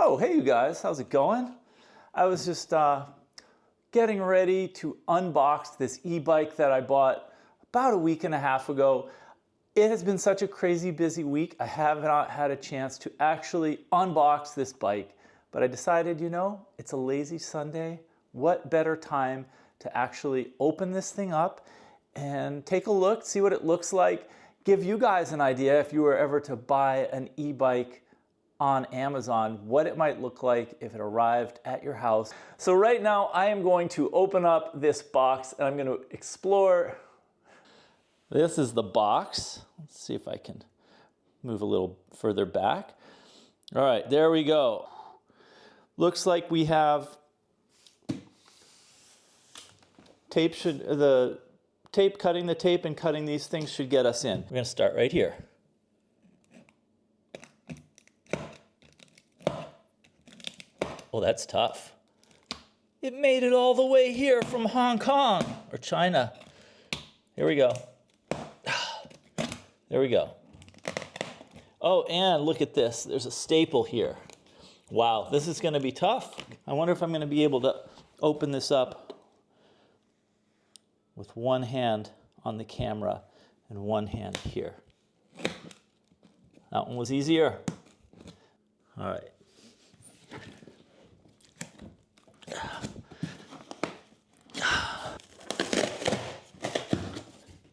Oh, hey you guys, how's it going? I was just getting ready to unbox this e-bike that I bought about a week and a half ago. It has been such a crazy busy week, I have not had a chance to actually unbox this bike, but I decided, it's a lazy Sunday. What better time to actually open this thing up and take a look, see what it looks like, give you guys an idea if you were ever to buy an e-bike on Amazon, what it might look like if it arrived at your house. So right now I am going to open up this box and I'm going to explore. This is the box. Let's see if I can move a little further back. All right, there we go. Looks like we have tape. The tape, cutting the tape and cutting these things should get us in. We're going to start right here. Oh, that's tough. It made it all the way here from Hong Kong or China. Here we go. There we go. Oh, and look at this. There's a staple here. Wow, this is going to be tough. I wonder if I'm going to be able to open this up with one hand on the camera and one hand here. That one was easier. All right.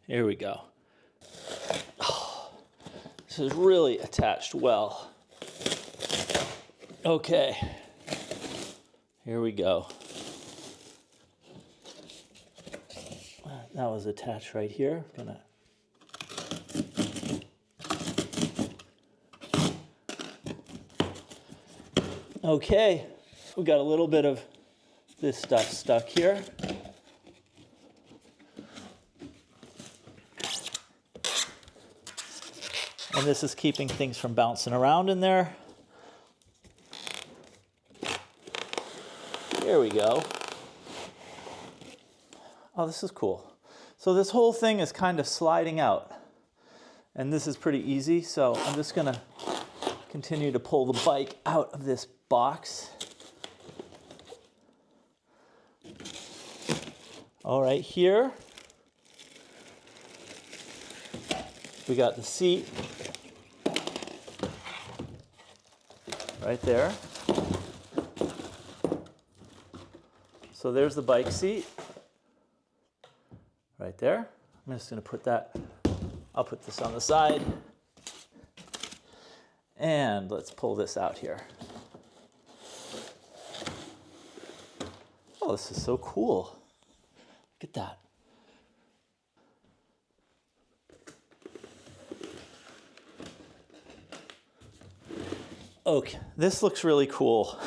Here we go. Oh, this is really attached well. Okay, here we go. That was attached right here. Okay, we got a little bit of this stuff stuck here. And this is keeping things from bouncing around in there. There we go. Oh, this is cool. So this whole thing is kind of sliding out. And this is pretty easy, so I'm just gonna continue to pull the bike out of this box. All right, here we got the seat right there. So there's the bike seat right there. I'm just going to put that, I'll put this on the side. And let's pull this out here. Oh, this is so cool. Look at that. Okay, this looks really cool.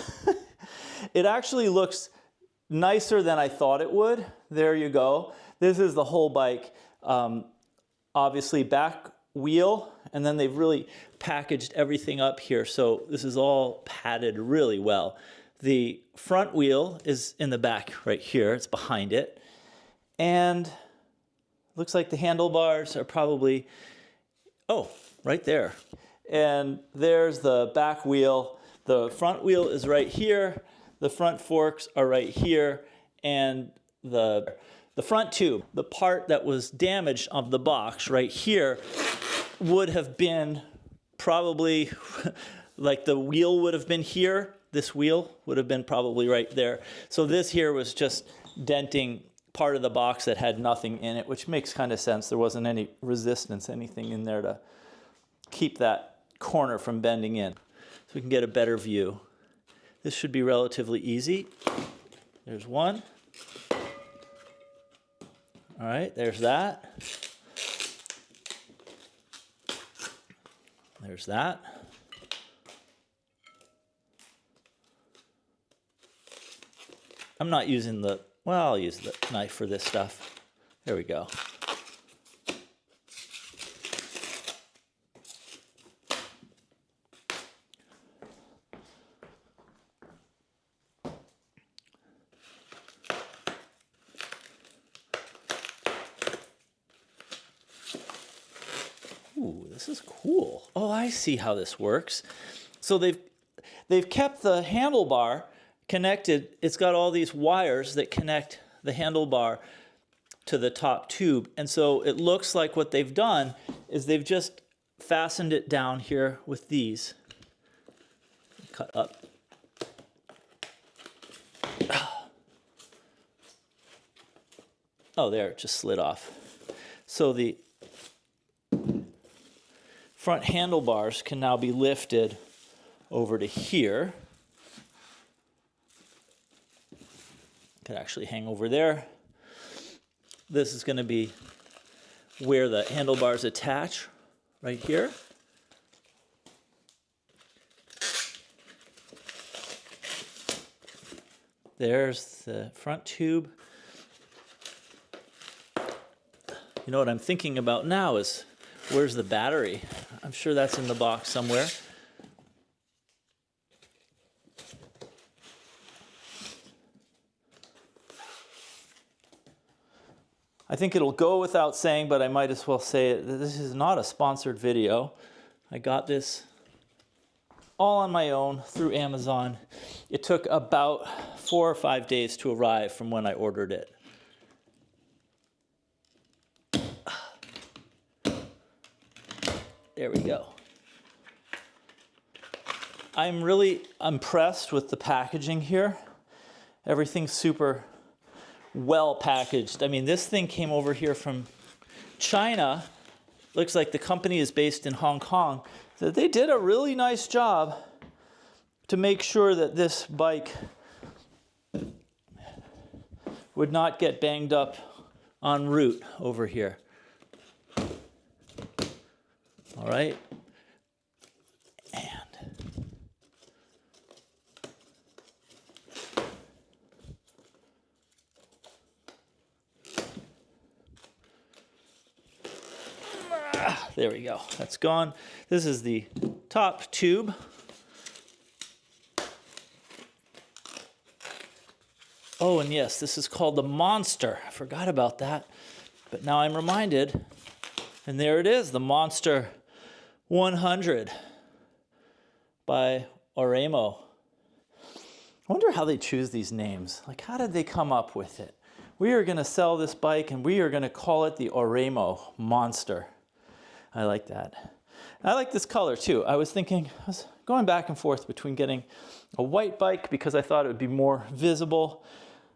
It actually looks nicer than I thought it would. There you go. This is the whole bike. Obviously back wheel, and then they've really packaged everything up here. So this is all padded really well. The front wheel is in the back right here. It's behind it. And looks like the handlebars are probably, oh, right there. And there's the back wheel. The front wheel is right here. The front forks are right here. And the front tube, the part that was damaged of the box right here, would have been probably, like the wheel would have been here. This wheel would have been probably right there. So this here was just denting part of the box that had nothing in it, which makes kind of sense. There wasn't any resistance, anything in there to keep that corner from bending in. So we can get a better view. This should be relatively easy. There's one. All right, there's that. There's that. I'm not using the, well, I'll use the knife for this stuff. There we go. Ooh, this is cool. Oh, I see how this works. So they've they've kept the handlebar connected. It's got all these wires that connect the handlebar to the top tube. And so it looks like what they've done is they've just fastened it down here with these. Cut up. Oh, there, it just slid off. So the front handlebars can now be lifted over to here. Could actually hang over there. This is going to be where the handlebars attach, right here. There's the front tube. You know what I'm thinking about now is, where's the battery? I'm sure that's in the box somewhere. I think it'll go without saying, but I might as well say it. This is not a sponsored video. I got this all on my own through Amazon. It took about 4 or 5 days to arrive from when I ordered it. There we go. I'm really impressed with the packaging here. Everything's super well packaged. I mean, this thing came over here from China. Looks like the company is based in Hong Kong. So they did a really nice job to make sure that this bike would not get banged up en route over here. All right. And there we go. That's gone. This is the top tube. Oh, and yes, this is called the Monster. I forgot about that, but now I'm reminded. And there it is, the Monster 100 by Oraimo. I wonder how they choose these names. Like, how did they come up with it? We are going to sell this bike and we are going to call it the Oraimo Monster. I like that. I like this color too. I was going back and forth between getting a white bike because I thought it would be more visible.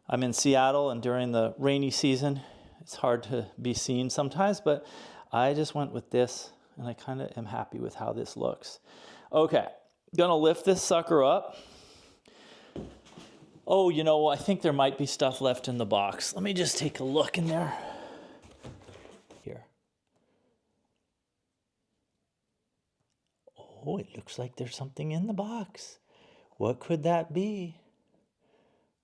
I'm in Seattle, and during the rainy season, it's hard to be seen sometimes, but I just went with this, and I kind of am happy with how this looks. Okay, gonna lift this sucker up. Oh, you know, I think there might be stuff left in the box. Let me just take a look in there. Here. Oh, it looks like there's something in the box. What could that be?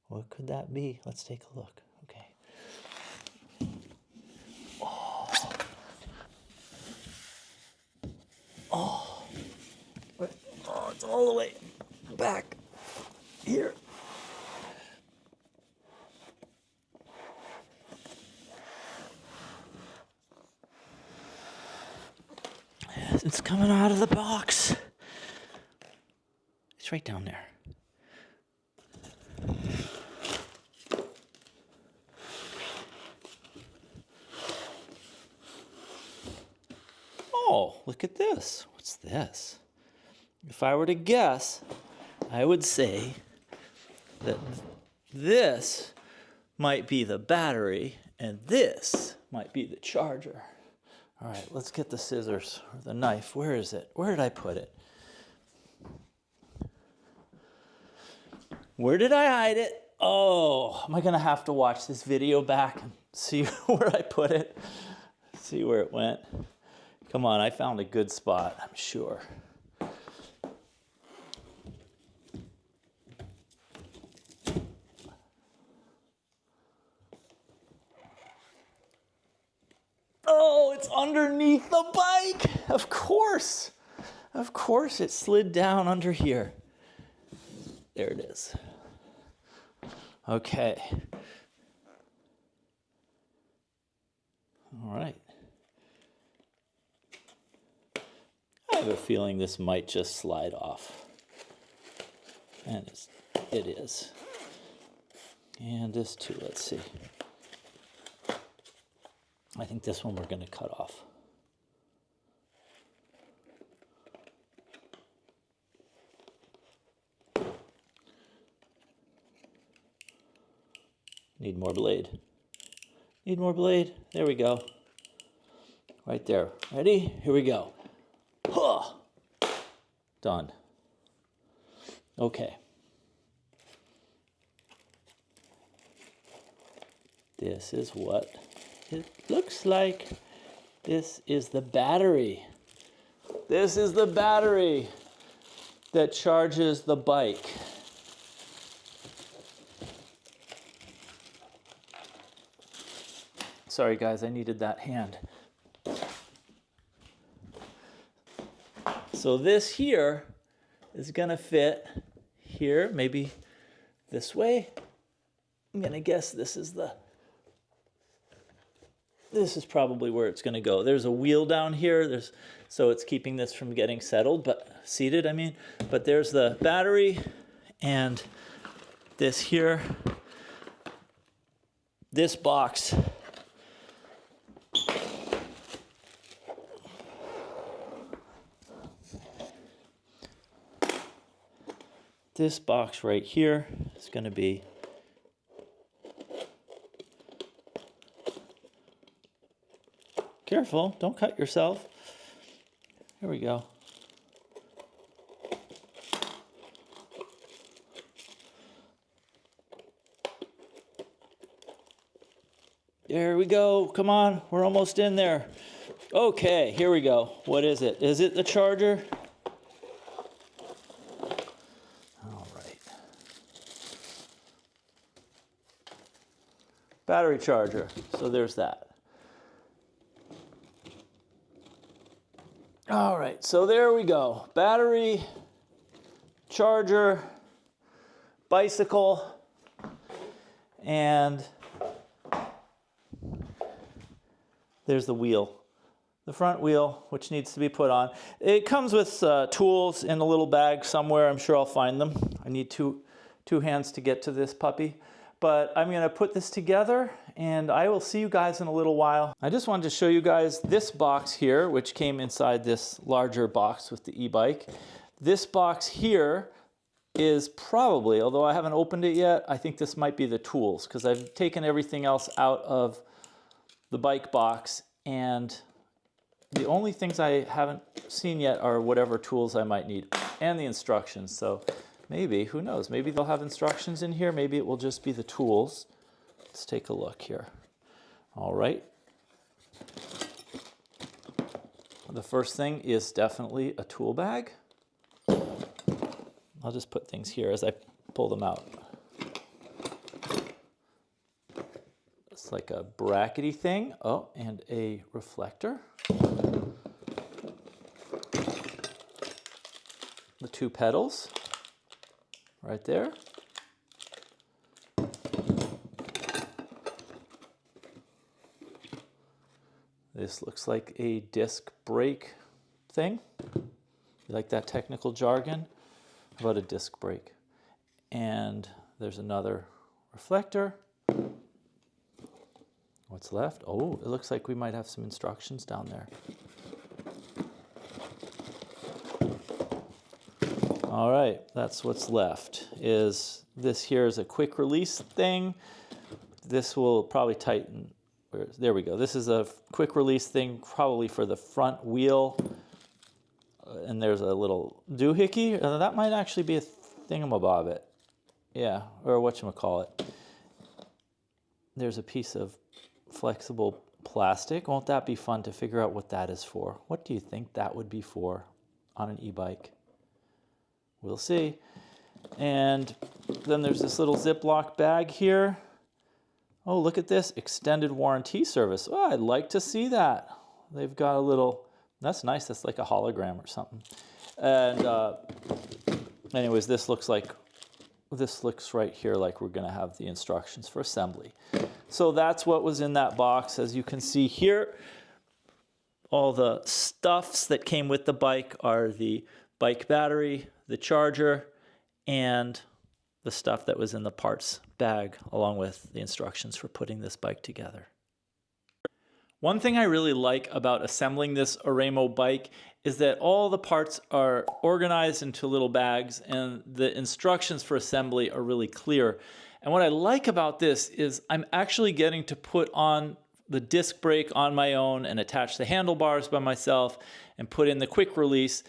What could that be? Let's take a look. Okay. Oh, it's all the way back here. It's coming out of the box. It's right down there. Oh, look at this. What's this? If I were to guess, I would say that this might be the battery and this might be the charger. All right, let's get the scissors or the knife. Where is it? Where did I put it? Where did I hide it? Oh, am I going to have to watch this video back and see where I put it? See where it went? Come on, I found a good spot, I'm sure. Oh, it's underneath the bike. Of course. Of course it slid down under here. There it is. Okay. All right. I have a feeling this might just slide off. And it is. And this too, let's see. I think this one we're going to cut off. Need more blade. Need more blade. There we go. Right there. Ready? Here we go. Huh. Done. Okay. This is what it looks like. This is the battery. This is the battery that charges the bike. Sorry guys, I needed that hand. So this here is gonna fit here, maybe this way. I'm gonna guess this is probably where it's gonna go. There's a wheel down here, so it's keeping this from getting settled, but seated, I mean. But there's the battery, and this here, this box. This box right here is going to be careful, don't cut yourself. Here we go. There we go. Come on, we're almost in there. Okay, here we go. What is it? Is it the charger? Battery charger, so there's that. All right, so there we go. Battery, charger, bicycle, and there's the wheel. The front wheel, which needs to be put on. It comes with tools in a little bag somewhere. I'm sure I'll find them. I need two hands to get to this puppy. But I'm going to put this together, and I will see you guys in a little while. I just wanted to show you guys this box here, which came inside this larger box with the e-bike. This box here is probably, although I haven't opened it yet, I think this might be the tools, because I've taken everything else out of the bike box, and the only things I haven't seen yet are whatever tools I might need, and the instructions. So maybe, who knows, maybe they'll have instructions in here, maybe it will just be the tools. Let's take a look here. All right. The first thing is definitely a tool bag. I'll just put things here as I pull them out. It's like a brackety thing. Oh, and a reflector. The two pedals right there. This looks like a disc brake thing. You like that technical jargon? How about a disc brake? And there's another reflector. What's left? Oh, it looks like we might have some instructions down there. All right, that's what's left. Is this here is a quick release thing. This will probably tighten. There we go. This is a quick release thing, probably for the front wheel. And there's a little doohickey. That might actually be a thingamabobbit. Yeah, or whatchamacallit. There's a piece of flexible plastic. Won't that be fun to figure out what that is for? What do you think that would be for on an e-bike? We'll see. And then there's this little Ziploc bag here. Oh, look at this, extended warranty service. Oh, I'd like to see that. They've got a little, that's nice, that's like a hologram or something. And anyways, this looks right here like we're gonna have the instructions for assembly. So that's what was in that box. As you can see here, all the stuffs that came with the bike are the bike battery, the charger, and the stuff that was in the parts bag, along with the instructions for putting this bike together. One thing I really like about assembling this Oraimo bike is that all the parts are organized into little bags and the instructions for assembly are really clear. And what I like about this is I'm actually getting to put on the disc brake on my own and attach the handlebars by myself and put in the quick release.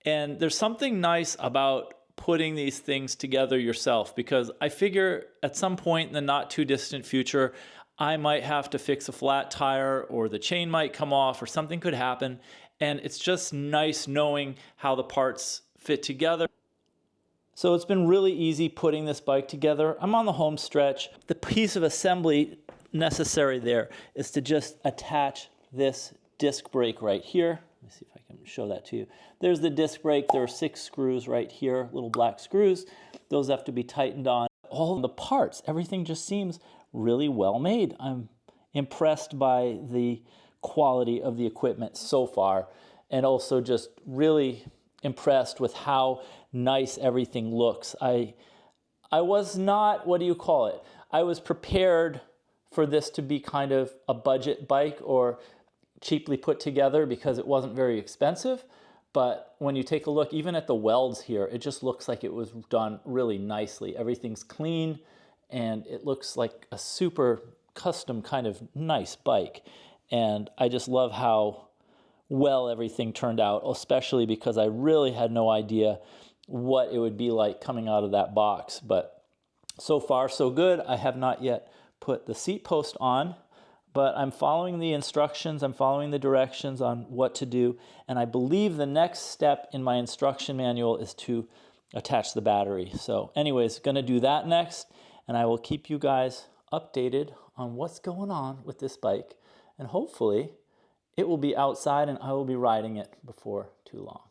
And there's something nice about putting these things together yourself, because I figure at some point in the not too distant future, I might have to fix a flat tire or the chain might come off or something could happen. And it's just nice knowing how the parts fit together. So it's been really easy putting this bike together. I'm on the home stretch. The piece of assembly necessary there is to just attach this disc brake right here. Let me see if I can show that to you. There's the disc brake. There are 6 screws right here, little black screws. Those have to be tightened on. All the parts, everything just seems really well made. I'm impressed by the quality of the equipment so far, and also just really impressed with how nice everything looks. I was not, what do you call it? I was prepared for this to be kind of a budget bike or cheaply put together because it wasn't very expensive. But when you take a look, even at the welds here, it just looks like it was done really nicely. Everything's clean and it looks like a super custom kind of nice bike. And I just love how well everything turned out, especially because I really had no idea what it would be like coming out of that box. But so far, so good. I have not yet put the seat post on, but I'm following the instructions. I'm following the directions on what to do. And I believe the next step in my instruction manual is to attach the battery. So anyways, going to do that next. And I will keep you guys updated on what's going on with this bike. And hopefully it will be outside and I will be riding it before too long.